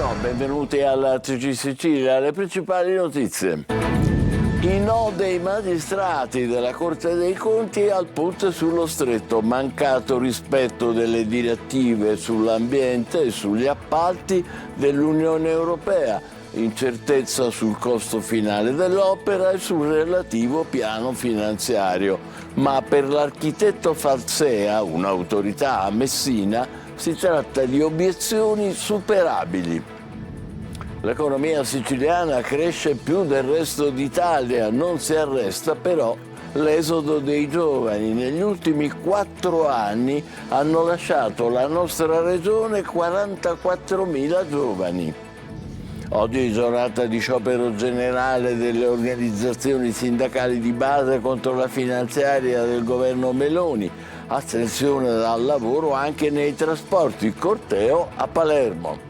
Buongiorno, benvenuti alla TG Sicilia, le principali notizie. I no dei magistrati della Corte dei Conti al ponte sullo Stretto, mancato rispetto delle direttive sull'ambiente e sugli appalti dell'Unione Europea, incertezza sul costo finale dell'opera e sul relativo piano finanziario. Ma per l'architetto Falsea, un'autorità a Messina, si tratta di obiezioni superabili. L'economia siciliana cresce più del resto d'Italia, non si arresta però l'esodo dei giovani. Negli ultimi 4 anni hanno lasciato la nostra regione 44.000 giovani. Oggi è giornata di sciopero generale delle organizzazioni sindacali di base contro la finanziaria del governo Meloni. Attenzione al lavoro anche nei trasporti, corteo a Palermo.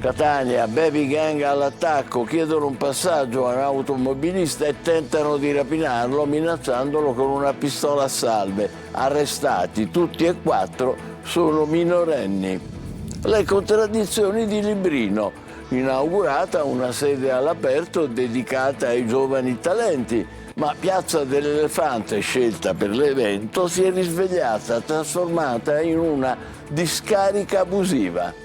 Catania, baby gang all'attacco, chiedono un passaggio a un automobilista e tentano di rapinarlo minacciandolo con una pistola a salve. Arrestati, tutti e 4 sono minorenni. Le contraddizioni di Librino, inaugurata una sede all'aperto dedicata ai giovani talenti, ma Piazza dell'Elefante, scelta per l'evento, si è risvegliata, trasformata in una discarica abusiva.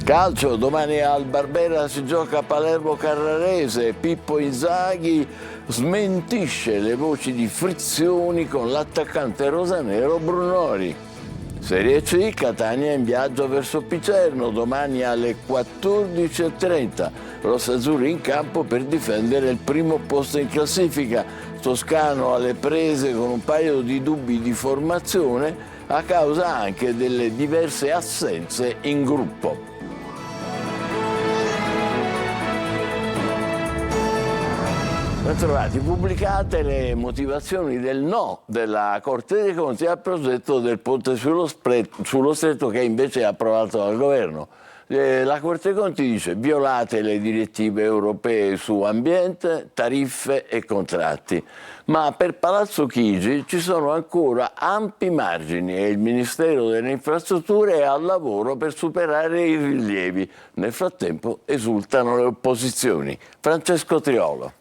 Calcio, domani al Barbera si gioca Palermo-Carrarese, Pippo Inzaghi smentisce le voci di frizioni con l'attaccante rosanero Brunori. Serie C, Catania in viaggio verso Picerno, domani alle 14:30. Rossazzurri in campo per difendere il primo posto in classifica. Toscano alle prese con un paio di dubbi di formazione a causa anche delle diverse assenze in gruppo. Bentrovati, pubblicate le motivazioni del no della Corte dei Conti al progetto del ponte sullo Stretto che invece è approvato dal governo. La Corte dei Conti dice: violate le direttive europee su ambiente, tariffe e contratti. Ma per Palazzo Chigi ci sono ancora ampi margini e il Ministero delle Infrastrutture è al lavoro per superare i rilievi. Nel frattempo esultano le opposizioni. Francesco Triolo.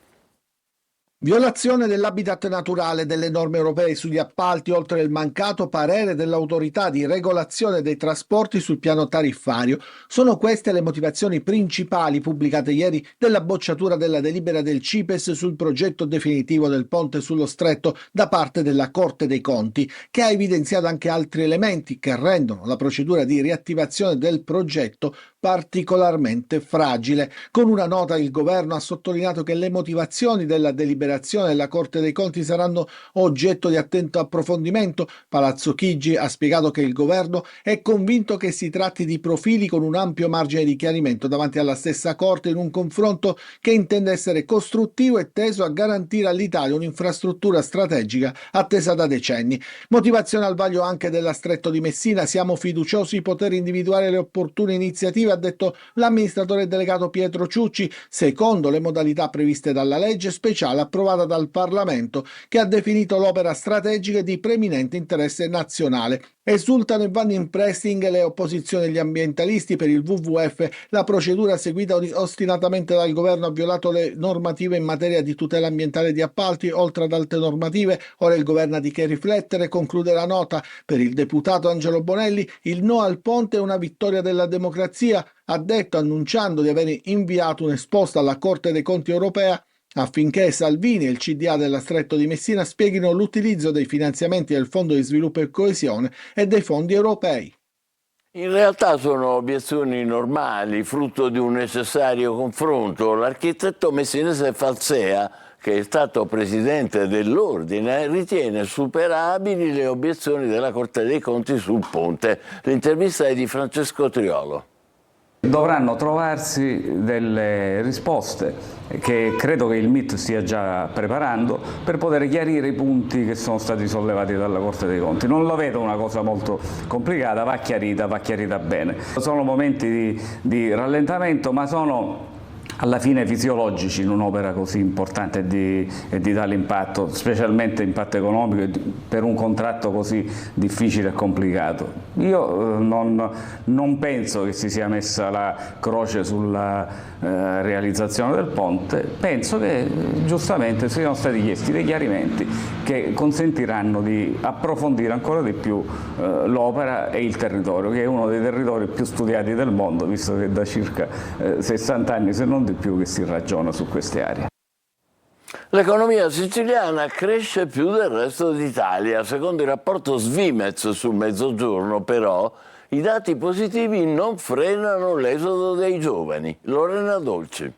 Violazione dell'habitat naturale delle norme europee sugli appalti, oltre il mancato parere dell'autorità di regolazione dei trasporti sul piano tariffario. Sono queste le motivazioni principali pubblicate ieri della bocciatura della delibera del CIPES sul progetto definitivo del ponte sullo Stretto da parte della Corte dei Conti, che ha evidenziato anche altri elementi che rendono la procedura di riattivazione del progetto particolarmente fragile. Con una nota il governo ha sottolineato che le motivazioni della deliberazione della Corte dei Conti saranno oggetto di attento approfondimento. Palazzo Chigi ha spiegato che il governo è convinto che si tratti di profili con un ampio margine di chiarimento davanti alla stessa Corte in un confronto che intende essere costruttivo e teso a garantire all'Italia un'infrastruttura strategica attesa da decenni. Motivazione al vaglio anche della Stretto di Messina: siamo fiduciosi di poter individuare le opportune iniziative, ha detto l'amministratore delegato Pietro Ciucci, secondo le modalità previste dalla legge speciale approvata dal Parlamento, che ha definito l'opera strategica di preminente interesse nazionale. Esultano e vanno in pressing le opposizioni degli ambientalisti per il WWF. La procedura seguita ostinatamente dal governo ha violato le normative in materia di tutela ambientale di appalti, oltre ad altre normative. Ora il governo ha di che riflettere, conclude la nota. Per il deputato Angelo Bonelli il no al ponte è una vittoria della democrazia, ha detto, annunciando di aver inviato un'esposta alla Corte dei Conti europea affinché Salvini e il CDA della Stretto di Messina spieghino l'utilizzo dei finanziamenti del Fondo di Sviluppo e Coesione e dei fondi europei. In realtà sono obiezioni normali, frutto di un necessario confronto. L'architetto messinese Falsea, che è stato presidente dell'ordine, ritiene superabili le obiezioni della Corte dei Conti sul ponte. L'intervista è di Francesco Triolo. Dovranno trovarsi delle risposte che credo che il MIT stia già preparando per poter chiarire i punti che sono stati sollevati dalla Corte dei Conti. Non lo vedo una cosa molto complicata, va chiarita bene. Sono momenti di rallentamento, ma sono alla fine fisiologici in un'opera così importante e di tale impatto, specialmente impatto economico per un contratto così difficile e complicato. Io non penso che si sia messa la croce sulla realizzazione del ponte, penso che giustamente siano stati chiesti dei chiarimenti che consentiranno di approfondire ancora di più l'opera e il territorio, che è uno dei territori più studiati del mondo, visto che da circa 60 anni, se non di più, che si ragiona su queste aree. L'economia siciliana cresce più del resto d'Italia. Secondo il rapporto Svimez sul Mezzogiorno, però, i dati positivi non frenano l'esodo dei giovani. Lorena Dolci.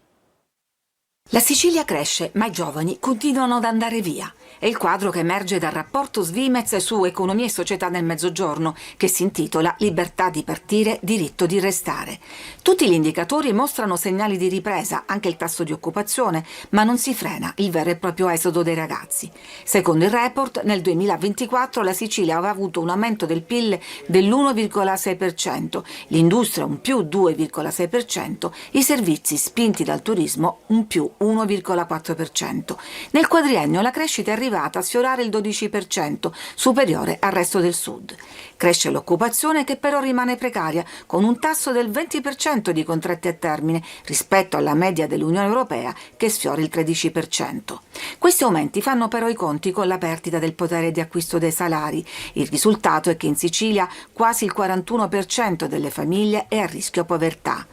La Sicilia cresce, ma i giovani continuano ad andare via. È il quadro che emerge dal rapporto Svimez su economia e società nel Mezzogiorno, che si intitola Libertà di partire, diritto di restare. Tutti gli indicatori mostrano segnali di ripresa, anche il tasso di occupazione, ma non si frena il vero e proprio esodo dei ragazzi. Secondo il report, nel 2024 la Sicilia aveva avuto un aumento del PIL dell'1,6%, l'industria un più 2,6%, i servizi spinti dal turismo un più 1,4%. Nel quadriennio la crescita è arrivata a sfiorare il 12%, superiore al resto del sud. Cresce l'occupazione, che però rimane precaria, con un tasso del 20% di contratti a termine rispetto alla media dell'Unione Europea, che sfiora il 13%. Questi aumenti fanno però i conti con la perdita del potere di acquisto dei salari. Il risultato è che in Sicilia quasi il 41% delle famiglie è a rischio povertà.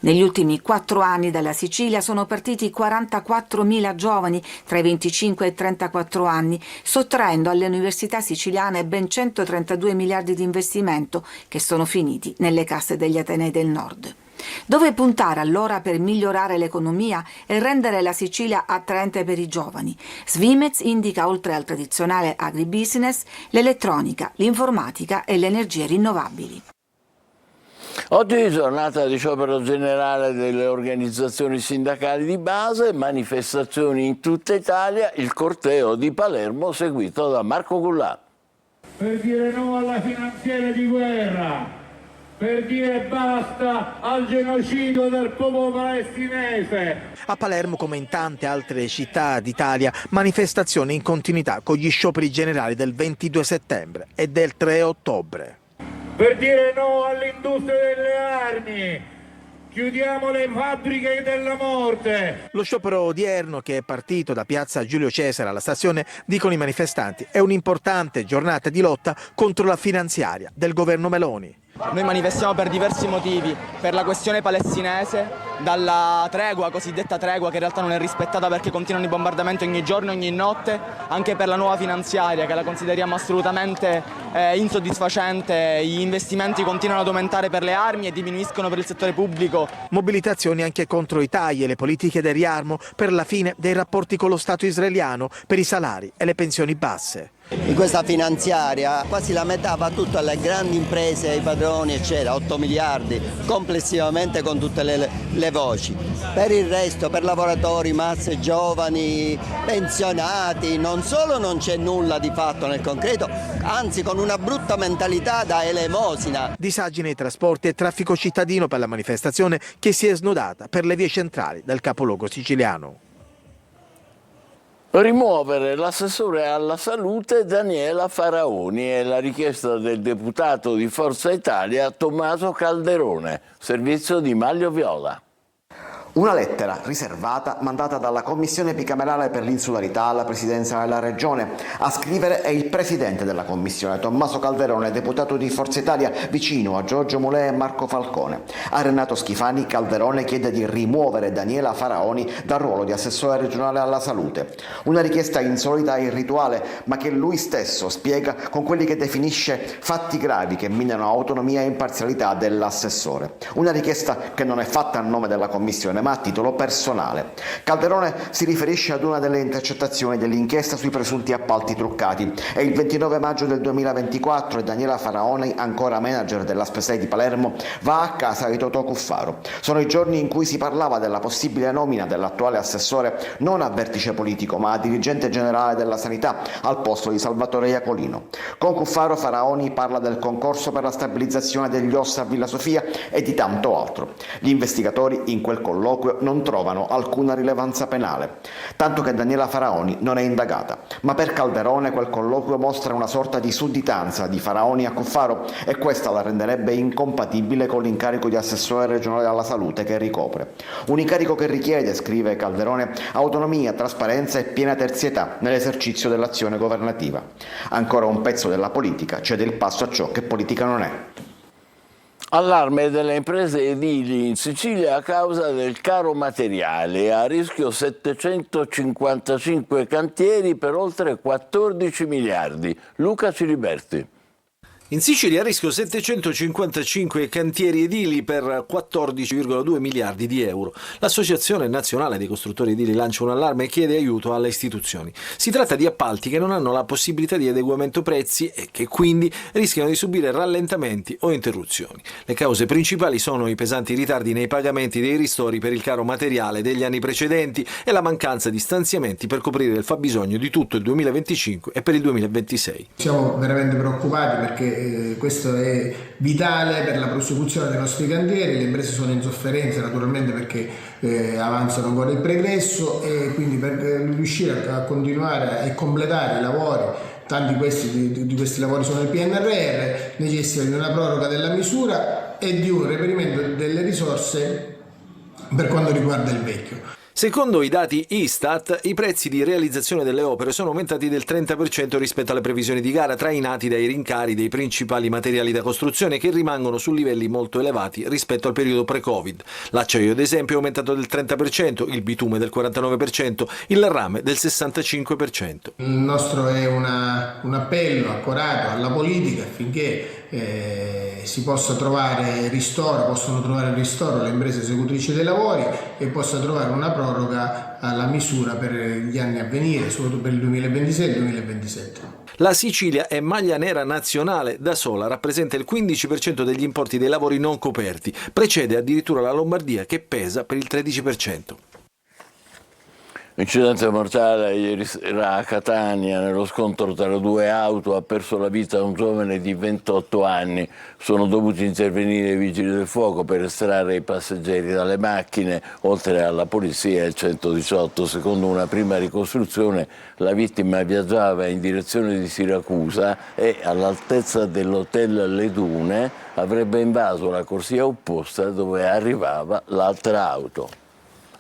Negli ultimi 4 anni dalla Sicilia sono partiti 44.000 giovani tra i 25 e i 34 anni, sottraendo alle università siciliane ben 132 miliardi di investimento che sono finiti nelle casse degli atenei del nord. Dove puntare allora per migliorare l'economia e rendere la Sicilia attraente per i giovani? Svimez indica, oltre al tradizionale agribusiness, l'elettronica, l'informatica e le energie rinnovabili. Oggi è giornata di sciopero generale delle organizzazioni sindacali di base, manifestazioni in tutta Italia, il corteo di Palermo seguito da Marco Gullà. Per dire no alla finanziaria di guerra, per dire basta al genocidio del popolo palestinese. A Palermo, come in tante altre città d'Italia, manifestazioni in continuità con gli scioperi generali del 22 settembre e del 3 ottobre. Per dire no all'industria delle armi, chiudiamo le fabbriche della morte. Lo sciopero odierno, che è partito da piazza Giulio Cesare alla stazione, dicono i manifestanti, è un'importante giornata di lotta contro la finanziaria del governo Meloni. Noi manifestiamo per diversi motivi, per la questione palestinese, dalla tregua, cosiddetta tregua, che in realtà non è rispettata perché continuano i bombardamenti ogni giorno e ogni notte, anche per la nuova finanziaria, che la consideriamo assolutamente insoddisfacente. Gli investimenti continuano ad aumentare per le armi e diminuiscono per il settore pubblico. Mobilitazioni anche contro i tagli e le politiche del riarmo, per la fine dei rapporti con lo Stato israeliano, per i salari e le pensioni basse. In questa finanziaria quasi la metà va tutto alle grandi imprese, ai padroni eccetera, 8 miliardi complessivamente con tutte le voci. Per il resto, per lavoratori, masse giovani, pensionati, non solo non c'è nulla di fatto nel concreto, anzi con una brutta mentalità da elemosina. Disagi nei trasporti e traffico cittadino per la manifestazione, che si è snodata per le vie centrali del capoluogo siciliano. Rimuovere l'assessore alla salute Daniela Faraoni è la richiesta del deputato di Forza Italia Tommaso Calderone, servizio di Maglio Viola. Una lettera riservata mandata dalla Commissione bicamerale per l'insularità alla Presidenza della Regione. A scrivere è il Presidente della Commissione, Tommaso Calderone, deputato di Forza Italia vicino a Giorgio Mulè e Marco Falcone. A Renato Schifani Calderone chiede di rimuovere Daniela Faraoni dal ruolo di assessore regionale alla salute. Una richiesta insolita e irrituale, ma che lui stesso spiega con quelli che definisce fatti gravi che minano autonomia e imparzialità dell'assessore. Una richiesta che non è fatta a nome della Commissione, ma a titolo personale. Calderone si riferisce ad una delle intercettazioni dell'inchiesta sui presunti appalti truccati. È il 29 maggio del 2024 e Daniela Faraoni, ancora manager della Spesei di Palermo, va a casa di Totò Cuffaro. Sono i giorni in cui si parlava della possibile nomina dell'attuale assessore non a vertice politico, ma a dirigente generale della sanità al posto di Salvatore Iacolino. Con Cuffaro Faraoni parla del concorso per la stabilizzazione degli OSS a Villa Sofia e di tanto altro. Gli investigatori in quel colloquio colloquio non trovano alcuna rilevanza penale, tanto che Daniela Faraoni non è indagata. Ma per Calderone quel colloquio mostra una sorta di sudditanza di Faraoni a Cuffaro e questa la renderebbe incompatibile con l'incarico di assessore regionale alla salute che ricopre. Un incarico che richiede, scrive Calderone, autonomia, trasparenza e piena terzietà nell'esercizio dell'azione governativa. Ancora un pezzo della politica cede il passo a ciò che politica non è. Allarme delle imprese edili in Sicilia a causa del caro materiale. A rischio 755 cantieri per oltre 14 miliardi. Luca Ciliberti. In Sicilia a rischio 755 cantieri edili per 14,2 miliardi di euro. L'Associazione Nazionale dei Costruttori Edili lancia un allarme e chiede aiuto alle istituzioni. Si tratta di appalti che non hanno la possibilità di adeguamento prezzi e che quindi rischiano di subire rallentamenti o interruzioni. Le cause principali sono i pesanti ritardi nei pagamenti dei ristori per il caro materiale degli anni precedenti e la mancanza di stanziamenti per coprire il fabbisogno di tutto il 2025 e per il 2026. Siamo veramente preoccupati perché questo è vitale per la prosecuzione dei nostri cantieri. Le imprese sono in sofferenza naturalmente perché avanzano ancora il pregresso e quindi per riuscire a continuare e completare i lavori, tanti di questi lavori sono il PNRR, necessita di una proroga della misura e di un reperimento delle risorse per quanto riguarda il vecchio. Secondo i dati Istat, i prezzi di realizzazione delle opere sono aumentati del 30% rispetto alle previsioni di gara, trainati dai rincari dei principali materiali da costruzione che rimangono su livelli molto elevati rispetto al periodo pre-Covid. L'acciaio, ad esempio, è aumentato del 30%, il bitume del 49%, il rame del 65%. Il nostro è un appello accorato alla politica affinché si possa trovare possono trovare ristoro le imprese esecutrici dei lavori e possa trovare una proroga alla misura per gli anni a venire, soprattutto per il 2026 e il 2027. La Sicilia è maglia nera nazionale, da sola rappresenta il 15% degli importi dei lavori non coperti, precede addirittura la Lombardia che pesa per il 13%. Incidente mortale ieri sera a Catania, nello scontro tra due auto ha perso la vita un giovane di 28 anni. Sono dovuti intervenire i vigili del fuoco per estrarre i passeggeri dalle macchine, oltre alla polizia e il 118. Secondo una prima ricostruzione la vittima viaggiava in direzione di Siracusa e all'altezza dell'hotel Le Dune avrebbe invaso la corsia opposta dove arrivava l'altra auto.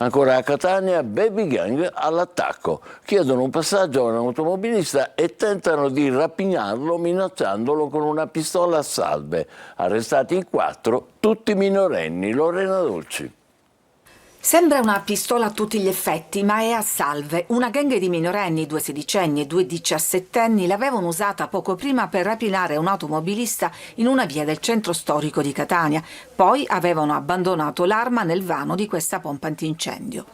Ancora a Catania, baby gang all'attacco. Chiedono un passaggio a un automobilista e tentano di rapinarlo minacciandolo con una pistola a salve. Arrestati in 4, tutti minorenni. Lorena Dolci. Sembra una pistola a tutti gli effetti, ma è a salve. Una gang di minorenni, 2 sedicenni e 2 diciassettenni, l'avevano usata poco prima per rapinare un automobilista in una via del centro storico di Catania. Poi avevano abbandonato l'arma nel vano di questa pompa antincendio.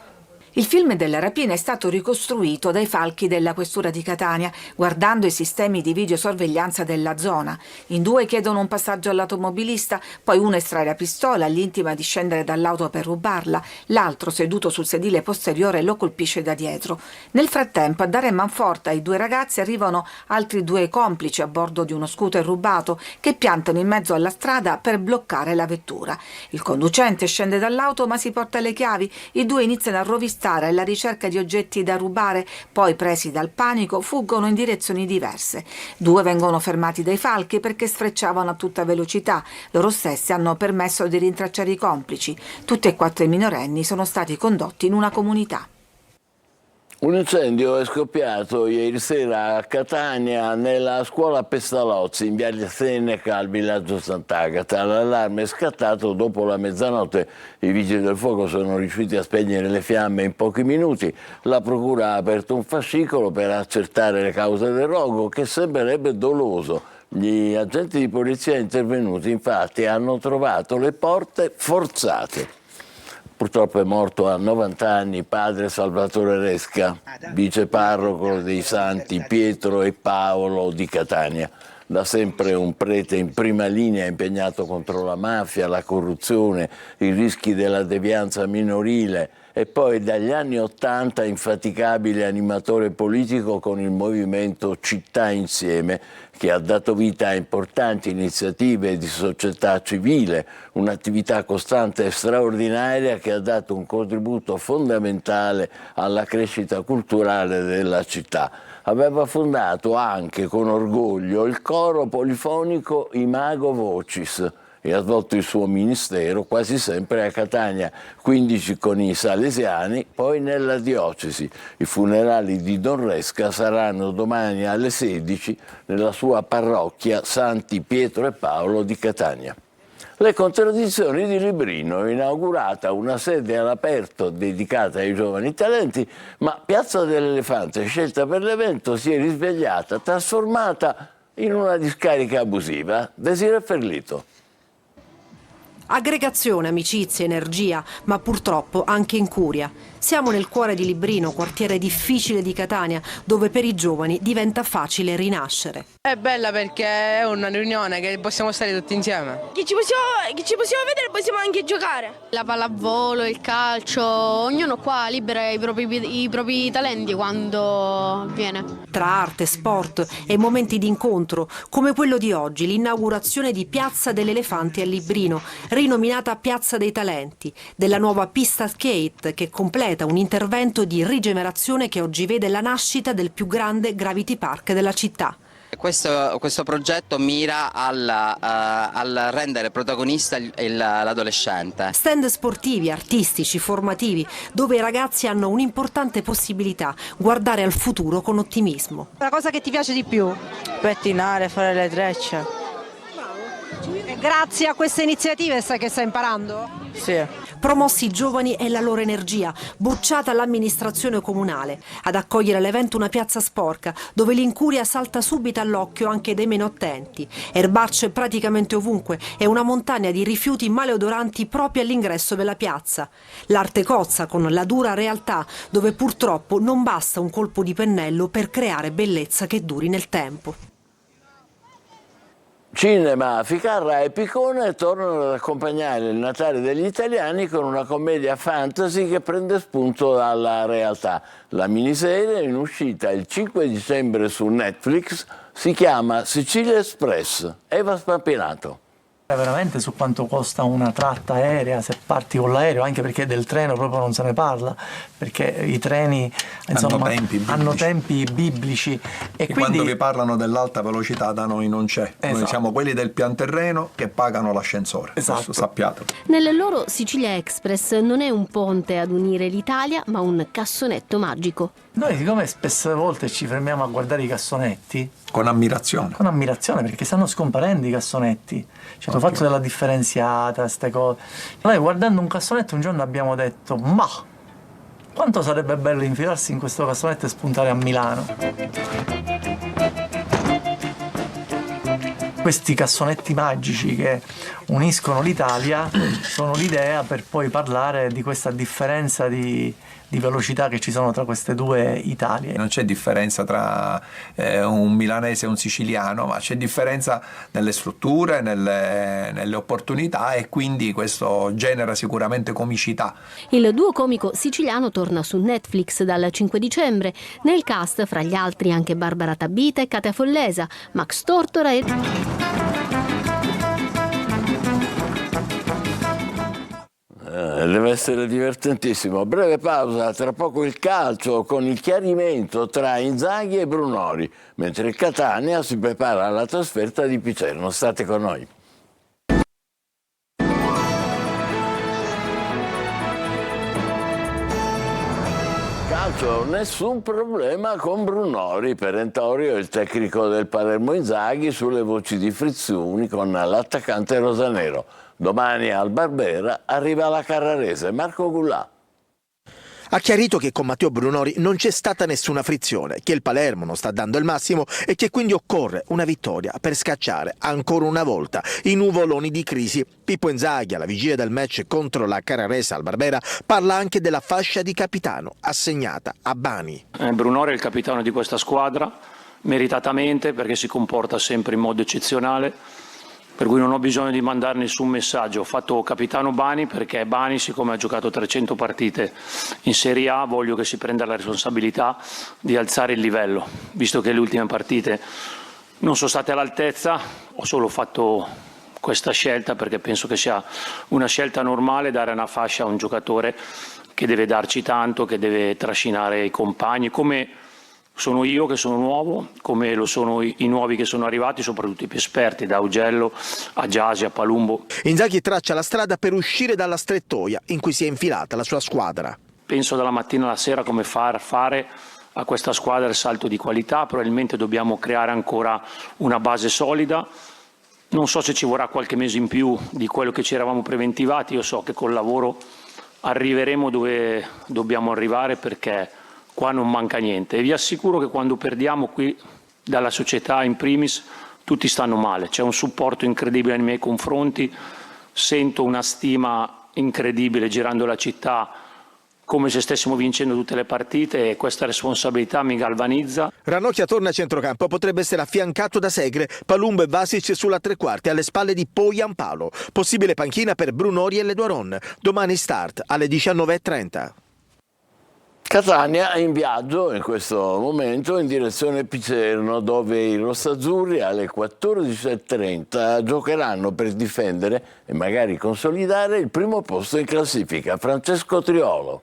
Il film della rapina è stato ricostruito dai falchi della questura di Catania, guardando i sistemi di videosorveglianza della zona. In 2 chiedono un passaggio all'automobilista, poi uno estrae la pistola, gli intima di scendere dall'auto per rubarla, l'altro, seduto sul sedile posteriore, lo colpisce da dietro. Nel frattempo, a dare manforte ai 2 ragazzi arrivano altri 2 complici a bordo di uno scooter rubato che piantano in mezzo alla strada per bloccare la vettura. Il conducente scende dall'auto ma si porta le chiavi, i 2 iniziano a rovistare alla ricerca di oggetti da rubare, poi presi dal panico fuggono in direzioni diverse. 2 vengono fermati dai falchi perché sfrecciavano a tutta velocità. Loro stessi hanno permesso di rintracciare i complici. Tutti e 4 i minorenni sono stati condotti in una comunità. Un incendio è scoppiato ieri sera a Catania nella scuola Pestalozzi in Viale Seneca al villaggio Sant'Agata. L'allarme è scattato dopo la mezzanotte. I vigili del fuoco sono riusciti a spegnere le fiamme in pochi minuti. La procura ha aperto un fascicolo per accertare le cause del rogo che sembrerebbe doloso. Gli agenti di polizia intervenuti infatti hanno trovato le porte forzate. Purtroppo è morto a 90 anni padre Salvatore Resca, viceparroco dei Santi Pietro e Paolo di Catania. da sempre un prete in prima linea impegnato contro la mafia, la corruzione, i rischi della devianza minorile e poi dagli anni '80 infaticabile animatore politico con il movimento Città Insieme, che ha dato vita a importanti iniziative di società civile, un'attività costante e straordinaria che ha dato un contributo fondamentale alla crescita culturale della città. Aveva fondato anche con orgoglio il coro polifonico Imago Vocis e ha svolto il suo ministero quasi sempre a Catania, 15 con i salesiani, poi nella diocesi. I funerali di Don Resca saranno domani alle 16 nella sua parrocchia Santi Pietro e Paolo di Catania. Le contraddizioni di Librino, inaugurata una sede all'aperto dedicata ai giovani talenti, ma Piazza dell'Elefante, scelta per l'evento, si è risvegliata, trasformata in una discarica abusiva. Desiree Ferlito. Aggregazione, amicizia, energia, ma purtroppo anche incuria. Siamo nel cuore di Librino, quartiere difficile di Catania, dove per i giovani diventa facile rinascere. È bella perché è una riunione che possiamo stare tutti insieme. Che ci possiamo vedere e possiamo anche giocare. La pallavolo, il calcio, ognuno qua libera i propri talenti quando viene. Tra arte, sport e momenti di incontro, come quello di oggi, l'inaugurazione di Piazza dell'Elefante a Librino, rinominata Piazza dei Talenti, della nuova pista skate che completa un intervento di rigenerazione che oggi vede la nascita del più grande Gravity Park della città. Questo progetto mira al rendere protagonista l'adolescente. Stand sportivi, artistici, formativi, dove i ragazzi hanno un'importante possibilità, guardare al futuro con ottimismo. La cosa che ti piace di più? Pettinare, fare le trecce. E grazie a queste iniziative sai che stai imparando? Sì. Promossi i giovani e la loro energia, bocciata l'amministrazione comunale. Ad accogliere l'evento una piazza sporca, dove l'incuria salta subito all'occhio anche dei meno attenti. Erbacce praticamente ovunque e una montagna di rifiuti maleodoranti proprio all'ingresso della piazza. L'arte cozza con la dura realtà, dove purtroppo non basta un colpo di pennello per creare bellezza che duri nel tempo. Cinema, Ficarra e Piccone tornano ad accompagnare il Natale degli italiani con una commedia fantasy che prende spunto dalla realtà. La miniserie, in uscita il 5 dicembre su Netflix, si chiama Sicilia Express. Eva Spampinato. Veramente su quanto costa una tratta aerea se parti con l'aereo, anche perché del treno proprio non se ne parla, perché i treni insomma, hanno tempi biblici e quindi quando vi parlano dell'alta velocità da noi non c'è. Esatto. Noi siamo quelli del pian terreno che pagano l'ascensore. Esatto. Sappiate. Nel loro Sicilia Express non è un ponte ad unire l'Italia, ma un cassonetto magico. Noi, siccome spesse volte ci fermiamo a guardare i cassonetti con ammirazione, perché stanno scomparendo i cassonetti. Cioè, ho fatto della differenziata, queste cose. Noi guardando un cassonetto un giorno abbiamo detto: ma quanto sarebbe bello infilarsi in questo cassonetto e spuntare a Milano. Questi cassonetti magici che uniscono l'Italia sono l'idea per poi parlare di questa differenza di velocità che ci sono tra queste due Italie. Non c'è differenza tra un milanese e un siciliano, ma c'è differenza nelle strutture, nelle opportunità, e quindi questo genera sicuramente comicità. Il duo comico siciliano torna su Netflix dal 5 dicembre. Nel cast, fra gli altri, anche Barbara Tabita e Katia Follesa, Max Tortora e... Deve essere divertentissimo. Breve pausa, tra poco il calcio con il chiarimento tra Inzaghi e Brunori, mentre il Catania si prepara alla trasferta di Picerno. State con noi. Calcio, nessun problema con Brunori. Perentorio il tecnico del Palermo Inzaghi sulle voci di Frizzuni con l'attaccante rosanero. Domani al Barbera arriva la Carrarese. Marco Gullà. Ha chiarito che con Matteo Brunori non c'è stata nessuna frizione, che il Palermo non sta dando il massimo e che quindi occorre una vittoria per scacciare ancora una volta i nuvoloni di crisi. Pippo Inzaghi, alla vigilia del match contro la Carrarese al Barbera, parla anche della fascia di capitano assegnata a Bani. Brunori è il capitano di questa squadra, meritatamente perché si comporta sempre in modo eccezionale, per cui non ho bisogno di mandare nessun messaggio. Ho fatto capitano Bani perché Bani, siccome ha giocato 300 partite in Serie A, voglio che si prenda la responsabilità di alzare il livello, visto che le ultime partite non sono state all'altezza. Ho solo fatto questa scelta perché penso che sia una scelta normale dare una fascia a un giocatore che deve darci tanto, che deve trascinare i compagni, come sono io che sono nuovo, come lo sono i nuovi che sono arrivati, soprattutto i più esperti, da Augello a Gyasi a Palumbo. Inzaghi traccia la strada per uscire dalla strettoia in cui si è infilata la sua squadra. Penso dalla mattina alla sera come fare a questa squadra il salto di qualità. Probabilmente dobbiamo creare ancora una base solida. Non so se ci vorrà qualche mese in più di quello che ci eravamo preventivati. Io so che col lavoro arriveremo dove dobbiamo arrivare, perché qua non manca niente, e vi assicuro che quando perdiamo qui dalla società in primis tutti stanno male, c'è un supporto incredibile nei miei confronti, sento una stima incredibile girando la città, come se stessimo vincendo tutte le partite, e questa responsabilità mi galvanizza. Ranocchia torna a centrocampo, potrebbe essere affiancato da Segre, Palumbo e Vasic sulla tre quarti alle spalle di Poyampalo. Possibile panchina per Brunori e Leduaron. Domani start alle 19:30. Catania è in viaggio in questo momento in direzione Picerno, dove i rossazzurri alle 14:30 giocheranno per difendere e magari consolidare il primo posto in classifica. Francesco Triolo.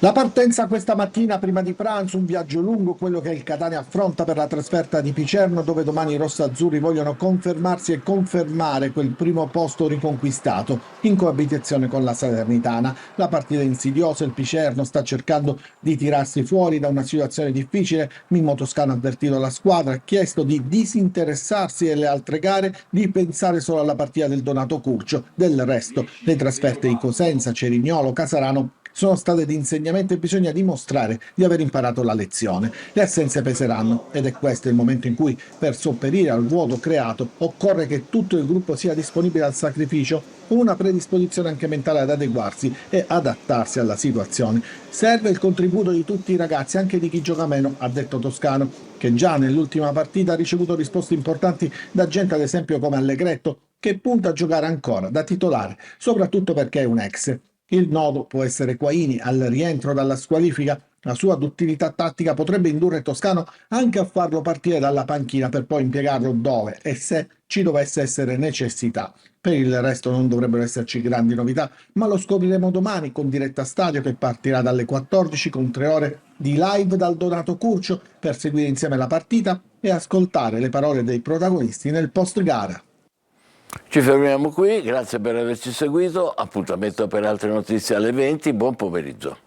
La partenza questa mattina prima di pranzo, un viaggio lungo, quello che il Catania affronta per la trasferta di Picerno, dove domani i rossazzurri vogliono confermarsi e confermare quel primo posto riconquistato in coabitazione con la Salernitana. La partita è insidiosa, il Picerno sta cercando di tirarsi fuori da una situazione difficile. Mimmo Toscano ha avvertito la squadra, ha chiesto di disinteressarsi delle altre gare, di pensare solo alla partita del Donato Curcio. Del resto, le trasferte di Cosenza, Cerignolo, Casarano sono state di insegnamento e bisogna dimostrare di aver imparato la lezione. Le assenze peseranno ed è questo il momento in cui, per sopperire al vuoto creato, occorre che tutto il gruppo sia disponibile al sacrificio, con una predisposizione anche mentale ad adeguarsi e adattarsi alla situazione. Serve il contributo di tutti i ragazzi, anche di chi gioca meno, ha detto Toscano, che già nell'ultima partita ha ricevuto risposte importanti da gente ad esempio come Allegretto, che punta a giocare ancora da titolare, soprattutto perché è un ex. Il nodo può essere Quaini al rientro dalla squalifica. La sua duttilità tattica potrebbe indurre Toscano anche a farlo partire dalla panchina per poi impiegarlo dove e se ci dovesse essere necessità. Per il resto non dovrebbero esserci grandi novità, ma lo scopriremo domani con diretta stadio che partirà dalle 14 con 3 ore di live dal Donato Curcio per seguire insieme la partita e ascoltare le parole dei protagonisti nel post gara. Ci fermiamo qui, grazie per averci seguito, appuntamento per altre notizie alle 20, buon pomeriggio.